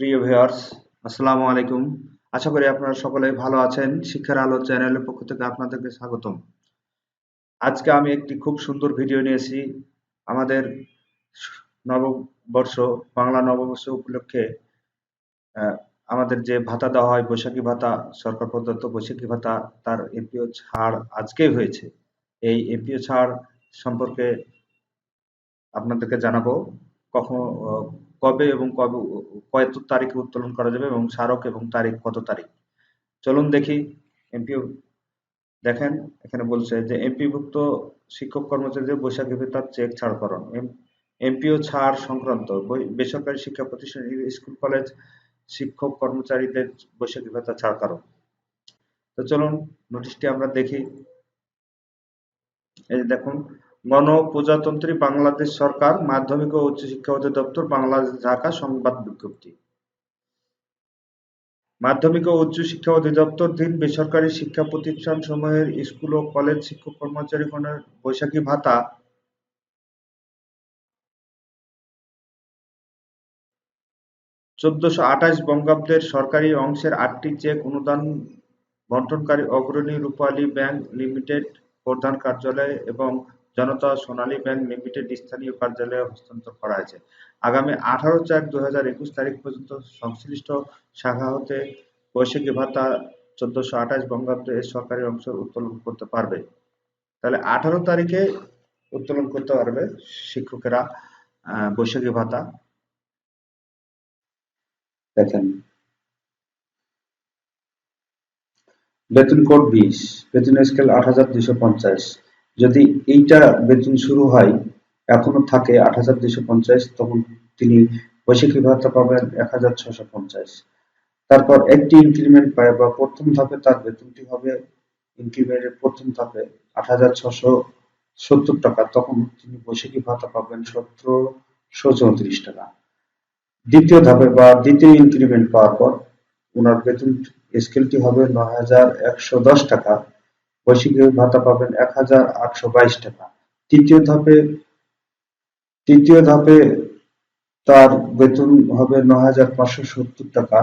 প্রিয় ভিউয়ার্স, আসসালামু আলাইকুম। আশা করি আপনারা সকলেই ভালো আছেন। শিক্ষার আলো চ্যানেলের পক্ষ থেকে আপনাদেরকে স্বাগতম। আজকে আমি একটি খুব সুন্দর ভিডিও নিয়েছি। আমাদের নববর্ষ, বাংলা নববর্ষ উপলক্ষে আহ, আমাদের যে ভাতা দেওয়া হয়, বৈশাখী ভাতা, সরকার প্রদত্ত বৈশাখী ভাতা, তার এমপিও ছাড় আজকেই হয়েছে। এই এমপিও ছাড় সম্পর্কে আপনাদেরকে জানাবো কখন, কবে এবং কবে, কত তারিখে উত্তোলন করা যাবে এবং স্মারক এবং তারিখ কত তারিখ। চলুন দেখি। এমপিও দেখেন, এখানে বলছে যে এমপিভুক্ত শিক্ষক কর্মচারীদের বৈশাখী ভাতার চেক ছাড়করণ। এমপিও ছাড় সংক্রান্ত বেসরকারি শিক্ষা প্রতিষ্ঠান, স্কুল কলেজ শিক্ষক কর্মচারীদের বৈশাখী ভাতা ছাড়করণ। তো চলুন নোটিশটি আমরা দেখি। এই যে দেখুন, গণপ্রজাতন্ত্রী বাংলাদেশ সরকার, মাধ্যমিক ও উচ্চশিক্ষা অধিদপ্তর, বাংলাদেশ, ঢাকা। সংবাদ বিজ্ঞপ্তি। মাধ্যমিক ও উচ্চশিক্ষা অধিদপ্তরাধীন বেসরকারি শিক্ষা প্রতিষ্ঠানসমূহের স্কুল ও কলেজ শিক্ষক কর্মচারীগণের বৈশাখী ভাতা ১৪২৮ বঙ্গাব্দের সরকারি অংশের ৮টি চেক অনুদান বণ্টনকারী অগ্রণী রূপালী ব্যাংক লিমিটেড প্রধান কার্যালয় এবং জনতা সোনালী ব্যাংক লিমিটেড স্থানীয় কার্যালয়ে হস্তান্তর করা হয়েছে। আগামী ১৮/৪/২০২১ তারিখ পর্যন্ত সংশ্লিষ্ট শাখা হতে বৈশাখী ভাতা ১৪২৮ বঙ্গাব্দে এর সরকারি অংশ উত্তোলন করতে পারবে। তাহলে ১৮ তারিখে উত্তোলন করতে পারবে শিক্ষকেরা বৈশাখী ভাতা। দেখেন, বেতন কোড ২০, বেতন স্কেল ৮,২৫০। যদি এইটা বেতন শুরু হয়, এখনো থাকে ৮,২৫০, তখন তিনি বৈশাখী ভাতা পাবেন ১,৬৫০। তারপর একটি ইনক্রিমেন্ট পায় বা প্রথম ধাপে তার বেতনটি হবে, ইনক্রিমেন্টের প্রথম ধাপে ৮,৬৭০ টাকা, তখন তিনি বৈশাখী ভাতা পাবেন ১৭৩৪ টাকা। দ্বিতীয় ধাপে বা দ্বিতীয় ইনক্রিমেন্ট পাওয়ার পর ওনার বেতন স্কেলটি হবে ৯,১১০ টাকা, বৈশাখী ভাতা পাবেন ১,৮২২ টাকা। তৃতীয় ধাপে তার বেতন হবে ৯,৫৭০ টাকা,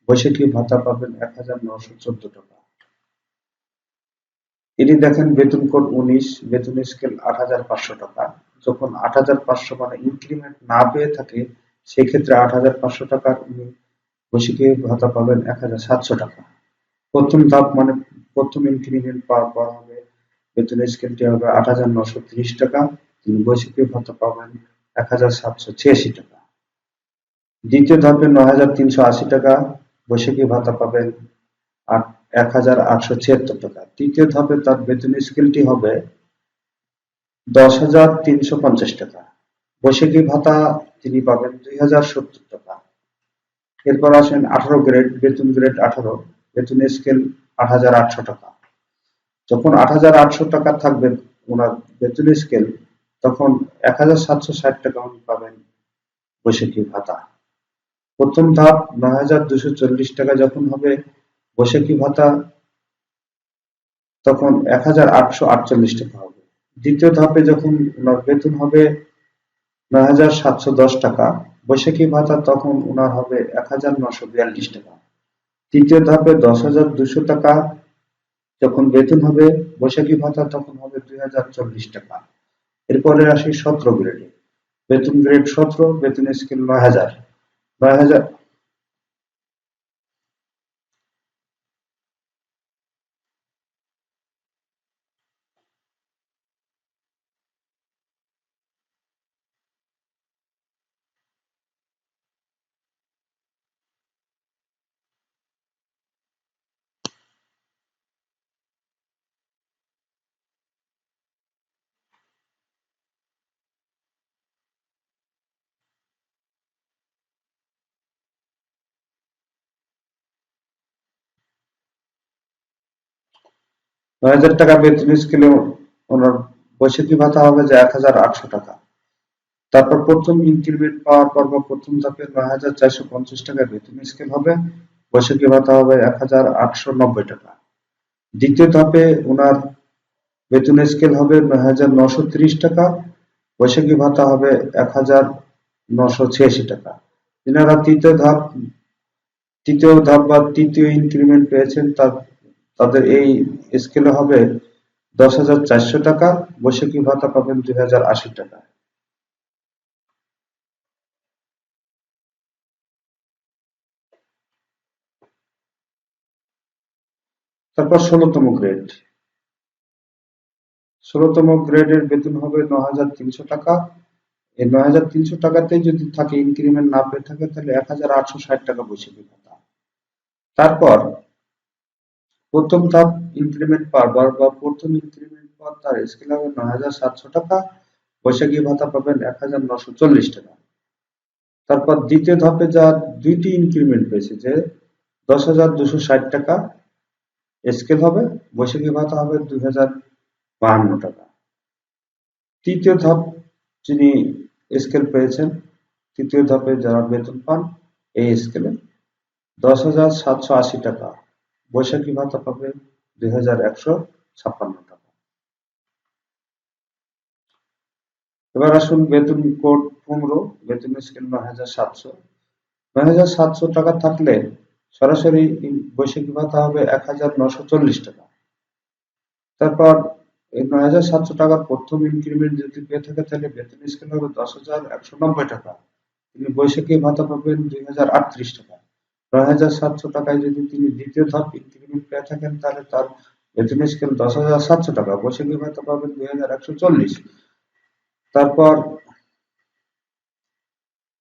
বৈশাখী ভাতা পাবেন ১,৯১৪ টাকা। এটি দেখেন বেতন কোড ১৯, বেতন স্কেল ৮,৫০০ টাকা। যখন ৮,৫০০ মানে ইনক্রিমেন্ট না পেয়ে থাকে, সেক্ষেত্রে ৮,৫০০ টাকার উনি বৈশাখী ভাতা পাবেন ১,৭০০ টাকা। প্রথম ধাপ মানে প্রথম ইনক্রিমেন্ট পাওয়ার পর হবে বেতন স্কেলটি হবে ৮,৯৩০ টাকা, তিনি বৈশাখী ভাতা পাবেন ১,৭৮৬ টাকা। দ্বিতীয় ধাপে ৯,৩৮০ টাকা, বৈশাখী ভাতা পাবেন ১,৮৭৬ টাকা। তৃতীয় ধাপে তার বেতন স্কেলটি হবে ১০,৩৫০ টাকা, বৈশাখী ভাতা তিনি পাবেন ২,০৭০ টাকা। এরপর আসেন ১৮ গ্রেড, বেতন গ্রেড ১৮, বেতন স্কেল ৮,৮০০ টাকা। যখন ৮,৮০০ টাকা থাকবে ওনার বেতন স্কেল, তখন ১,৭৬০ টাকা উনি পাবেন বৈশাখী ভাতা। প্রথম ধাপ ৯,২৪০ টাকা যখন হবে বৈশাখী ভাতা, তখন ১,৮৪৮ টাকা হবে। দ্বিতীয় ধাপে যখন ওনার বেতন হবে ৯,৭১০ টাকা, বৈশাখী ভাতা তখন ওনার হবে ১,৯৪২ টাকা। তৃতীয় ধাপে ১০,২০০ টাকা যখন বেতন হবে, বৈশাখী ভাতা তখন হবে ২,০৪০ টাকা। এরপরে আসি ১৭ গ্রেডে, বেতন গ্রেড ১৭, বেতন স্কেল ৯,০০০। ৯,০০০ টাকা বেতন স্কেলে ওনার বৈশাখী ভাতা হবে যে ১,৮০০ টাকা। তারপর প্রথম ইনক্রিমেন্ট পাওয়ার পর বা প্রথম ধাপে ৯,৪৫০ টাকা বেতন স্কেল হবে, বৈশাখী ভাতা হবে ১,৮৯০ টাকা। দ্বিতীয় ধাপে ওনার বেতন স্কেল হবে ৯,৯৩০ টাকা, বৈশাখী ভাতা হবে ১,৯৮৬ টাকা। যারা তৃতীয় ধাপ বা তৃতীয় ইনক্রিমেন্ট পেয়েছেন তাদের এই স্কেলে হবে 10,400 টাকা, বৈশাখী ভাতা পাবেন 2,080 টাকা। তারপর 16তম গ্রেডের বেতন হবে 9,300 টাকা। এই 9,300 টাকাতেই যদি থাকে, ইনক্রিমেন্ট না পেয়ে থাকে, তাহলে 1,860 টাকা বৈশাখী ভাতা। তারপর প্রথম ধাপ ইনক্রিমেন্ট পাওয়ার বা প্রথম ইনক্রিমেন্ট পর তার স্কেল হবে 9,700 টাকা, বৈশাখী ভাতা পাবেন 1,940 টাকা। তারপর দ্বিতীয় ধাপে যার দুইটি ইনক্রিমেন্ট পেয়েছে, যে 10,260 টাকা স্কেল হবে, বৈশাখী ভাতা হবে 2,052 টাকা। তৃতীয় ধাপ যিনি স্কেল পেয়েছেন, তৃতীয় ধাপে যারা বেতন পান এই স্কেলে 10,780 টাকা, বৈশাখী ভাতা পাবে 2,156 টাকা। এবার আসুন বেতন কোড 15, বেতন স্কেল 9,700 টাকা থাকলে সরাসরি বৈশাখী ভাতা হবে 1,940 টাকা। তারপর এই 9,700 টাকার প্রথম ইনক্রিমেন্ট যদি পেয়ে থাকে, তাহলে বেতন স্কেল হবে 10,190 টাকা, তিনি বৈশাখী ভাতা পাবেন 2,038 টাকা। 9,700 টাকায় যদি তিনি দ্বিতীয় ধাপ ইনক্রিমেন্ট পেয়ে থাকেন, তাহলে তার বেতন স্কেল 10,700 টাকা, বৈশাখী ভাতা পাবেন 2,140। তারপর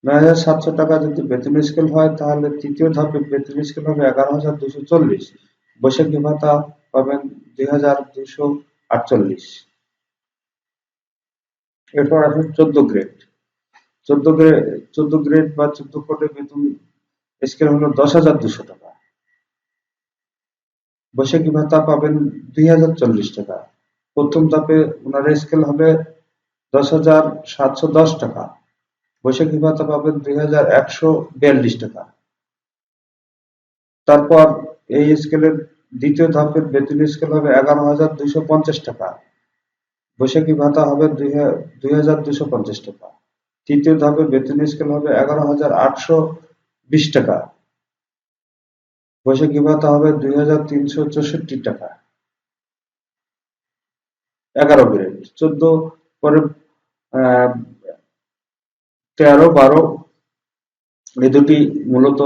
9,700 টাকা যদি বেতন স্কেল হয়, তাহলে তৃতীয় ধাপে বেতন স্কেল হবে 11,240, বৈশাখী ভাতা পাবেন 2,248। এরপর আসুন 14 গ্রেড বা 14 কোডের বেতন স্কেল হলো 10,200 টাকা, বৈশাখী ভাতা পাবেন 2,040 টাকা। প্রথম ধাপে ওনার স্কেল হবে 10,710 টাকা, বৈশাখী ভাতা পাবেন 2,142 টাকা। তারপর এই স্কেলের দ্বিতীয় ধাপের বেতন স্কেল হবে 11,250 টাকা, বৈশাখী ভাতা হবে 2,250 টাকা। তৃতীয় ধাপে বেতন স্কেল হবে 11,820 টাকা, বৈশাখী ভাতা হবে 2,364 টাকা। 11 গ্রেড 14 পরে 13, 12 এই দুটি মূলত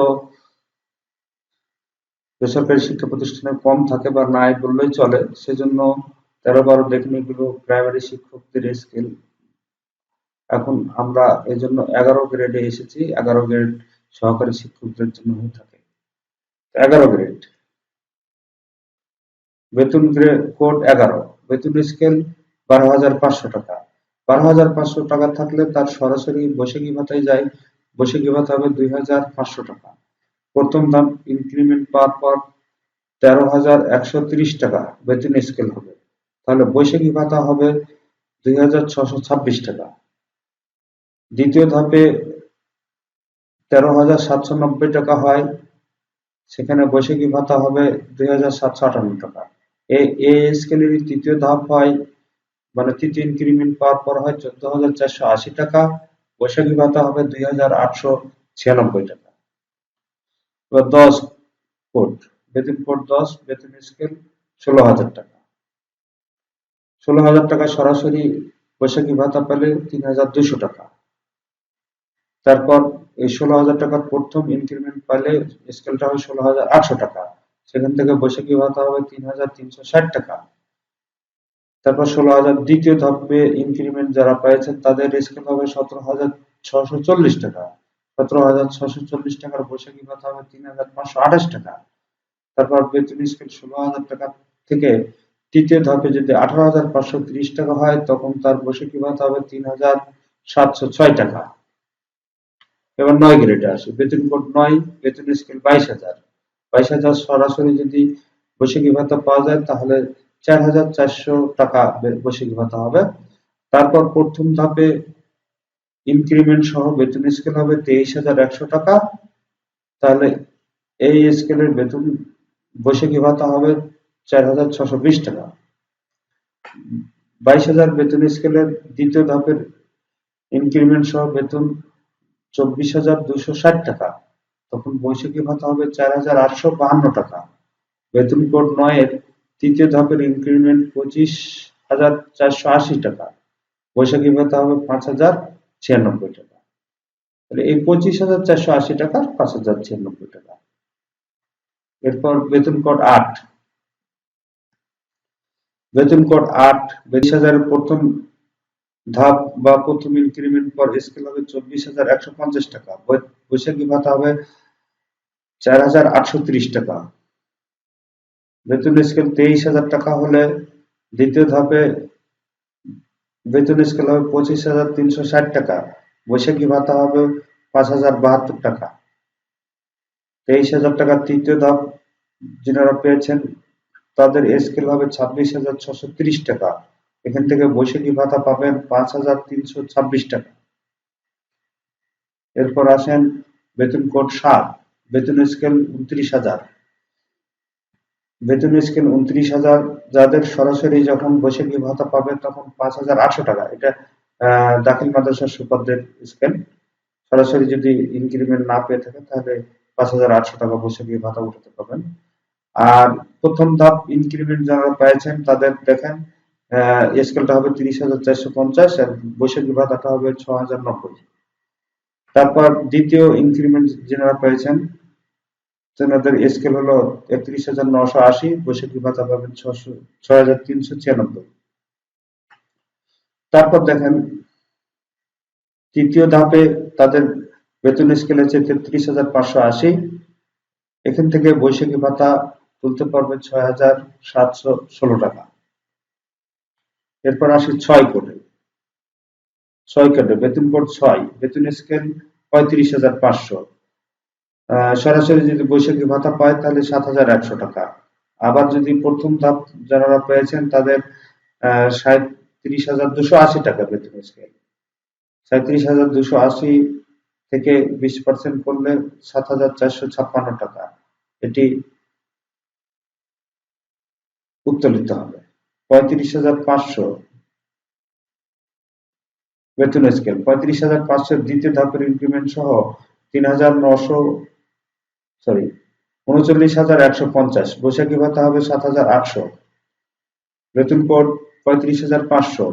বেসরকারি শিক্ষা প্রতিষ্ঠানে কম থাকে বা নাই বললেই চলে, সেজন্য 13, 12 দেখুন, এগুলো প্রাইমারি শিক্ষকদের স্কেল। এখন আমরা এই জন্য 11 গ্রেডে এসেছি। 11 গ্রেড সহকারী শিক্ষকদের জন্য হয়ে থাকে। 11 গ্রেড বেতন কোড 11, বেতন স্কেল 12,500 টাকা। 12,500 টাকা থাকলে তার সরাসরি বৈশাখী ভাতায় যায়, বৈশাখী ভাতা হবে 2,500 টাকা। প্রথম ধাপ ইনক্রিমেন্ট পাওয়ার পর 13,130 টাকা বেতন স্কেল হবে, তাহলে বৈশাখী ভাতা হবে 2,626 টাকা। দ্বিতীয় ধাপে 13,790 টাকা হয়, সেখানে বৈশাখী ভাতা হবে 2,758 টাকা। এই স্কেলের তৃতীয় ধাপ হয়, মানে তৃতীয় ইনক্রিমেন্ট পাওয়ার পর হয় 14,480 টাকা, বৈশাখী ভাতা হবে 2,896 টাকা। এবার 10 কোড, বেতন কোড 10, বেতন স্কেল 16,000 টাকা। 16,000 টাকা সরাসরি বৈশাখী ভাতা পেলে 3,200 টাকা। তারপর এই 16,000 টাকার প্রথম ইনক্রিমেন্ট পাইলে স্কেলটা হবে 16,800 টাকা, সেখান থেকে বৈশাখী ভাতা হবে 3,360 টাকা। তারপর 16,000 দ্বিতীয় ধাপে ইনক্রিমেন্ট যারা পেয়েছেন তাদের স্কেল হবে 17,640 টাকা। 17,640 টাকার বৈশাখী ভাতা হবে 3,528 টাকা। তারপর বেতন স্কেল 16,000 টাকা থেকে তৃতীয় ধাপে যদি 18,530 টাকা হয়, তখন তার বৈশাখী ভাতা হবে 3,706 টাকা। এবার 9 গ্রেডে আসে, বেতন কোড 9, বেতন স্কেল 22,000। 22,000 সরাসরি যদি বৈশাখী ভাতা পাওয়া যায়, তাহলে 4,400 টাকা বৈশাখী ভাতা হবে। তারপর প্রথম ধাপে ইনক্রিমেন্ট সহ বেতন স্কেল হবে 23,100 টাকা, তাহলে এই স্কেলের বেতন বৈশাখী ভাতা হবে 4,620 টাকা। 22,000 বেতন স্কেলের দ্বিতীয় ধাপের ইনক্রিমেন্ট সহ বেতন 24,260 টাকা, তখন বৈশাখী ভাতা হবে 4,852 টাকা। বেতন কোড 9 এর তৃতীয় ধাপের ইনক্রিমেন্ট 25,480 টাকা, বৈশাখী ভাতা হবে 5,096 টাকা। তাহলে এই 25,480 টাকা 5,096 টাকা। এরপর বেতন কোড 8, বেতন কোড 8 22,000 প্রথম ধাপ বা প্রথম ইনক্রিমেন্ট পর স্কেল হবে 24,150 টাকা, বৈশাখী ভাতা হবে 4,830 টাকা। বেতন স্কেল 23,000 টাকা হলে দ্বিতীয় ধাপে বেতন স্কেল হবে 25,360 টাকা, বৈশাখী ভাতা হবে 5,072 টাকা। 23,000 টাকা তৃতীয় ধাপ যারা পেয়েছেন তাদের স্কেল হবে 26,630 টাকা, এখান থেকে বৈশাখী ভাতা পাবেন 5,326 টাকা। এরপর আসেন বেতন কোড 7, বেতন স্কেল 29,000, বেতন স্কেল 29,000 যাদের সরাসরি যখন বৈশাখী ভাতা পাবে তখন 5,800 টাকা। এটা দাখিল মাদ্রাসা সুপারদের স্কেল। সরাসরি যদি ইনক্রিমেন্ট না পেয়ে থাকে তাহলে 5,800 টাকা বৈশাখী ভাতা উঠাতে পারবেন। আর প্রথম ধাপ ইনক্রিমেন্ট যারা পেয়েছেন তাদের দেখেন স্কেলটা হবে 30,450 আর বৈশাখী ভাতাটা হবে 6,090। তারপর দ্বিতীয় ইনক্রিমেন্ট যারা পেয়েছেন তেনাদের স্কেল হলো 31,980, বৈশাখী ভাতা পাবেন 6,396। তারপর দেখেন তৃতীয় ধাপে তাদের বেতন স্কেল আছে 33,580, এখান থেকে বৈশাখী ভাতা তুলতে পারবেন 6,716 টাকা। এরপর আসি 6 কোডে, 6 কোডে বেতন কোড 6, বেতন স্কেল 35,500, সরাসরি যদি বৈশাখী ভাতা পায় তাহলে 7,100 টাকা। আবার যদি প্রথম ধাপ যারা পেয়েছেন তাদের 37,280 টাকা বেতন স্কেল। 37,280 থেকে 20% করলে 7,456 টাকা, এটি উত্তোলিত হবে। 35,500 বেতন স্কেল, 35,500 দ্বিতীয় ধাপের ইনক্রিমেন্ট সহ 39,150, বৈশাখী ভাতা হবে 7,800। বেতন কোড 35,500,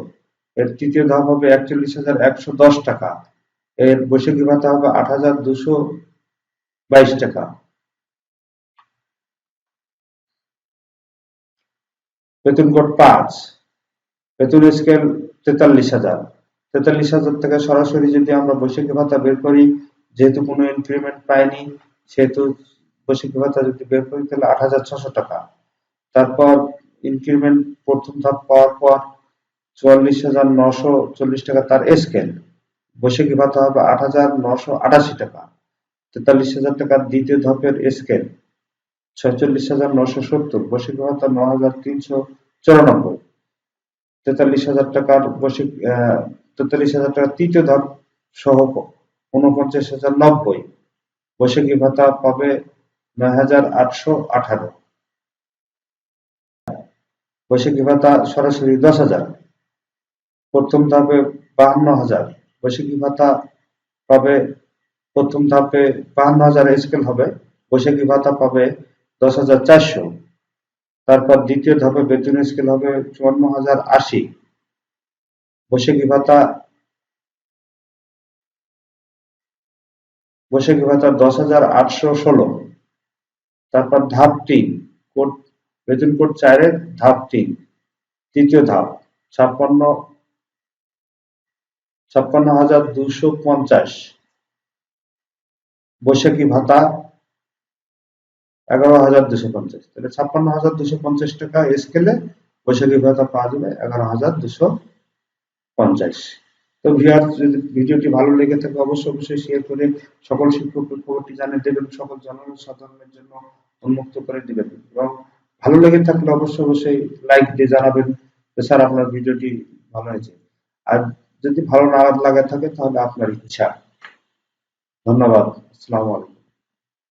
এর তৃতীয় ধাপ হবে 41,110 টাকা, এর বৈশাখী ভাতা হবে 8,222 টাকা। বেতন কোড 5, বেতন স্কেল 43,000, 43,000 টাকা সরাসরি যদি আমরা বৈশাখী ভাতা বের করি, যেহেতু কোনো ইনক্রিমেন্ট পাইনি সেহেতু বৈশাখী ভাতা যদি বের করি তাহলে 8,600 টাকা। তারপর ইনক্রিমেন্ট প্রথম ধাপ পাওয়ার পর 44,940 টাকা তার স্কেল, বৈশাখী ভাতা হবে 8,988 টাকা। 43,000 টাকার দ্বিতীয় ধাপের স্কেল 46,970, বৈশাখী ভাতা 9,394। 43,000 টাকার 43,000 টাকা তৃতীয় ধাপ সহ 49,090, বৈশাখী ভাতা পাবে 9,818। বৈশাখী ভাতা সরাসরি 10,000, প্রথম ধাপে 52,000, বৈশাখী ভাতা পাবে প্রথম ধাপে 52,000 স্কেল হবে, বৈশাখী ভাতা পাবে 10,400। তারপর দ্বিতীয় ধাপে বেতন স্কেল হবে 54,080, বৈশাখী ভাতা 10,816। তারপর ধাপ 3 কোড বেতন কোড 4 এর ধাপ 3 তৃতীয় ধাপ 56,250, বৈশাখী ভাতা 11,250। তাহলে 56,250 টাকা স্কেলে বৈশাখী ভাতা পাওয়া যাবে 11,250। তো ভিউয়ার্স, যদি ভিডিওটি ভালো লেগে থাকে অবশ্যই শেয়ার করে সকল শিক্ষককে খবরটি জানিয়ে দেবেন, সকল জনসাধারণের জন্য উন্মুক্ত করে দিবেন এবং ভালো লেগে থাকলে অবশ্যই লাইক দিয়ে জানাবেন যে স্যার আপনার ভিডিওটি ভালো হয়েছে। আর যদি ভালো না লাগে থাকে তাহলে আপনার ইচ্ছা। ধন্যবাদ। আসসালামু আলাইকুম।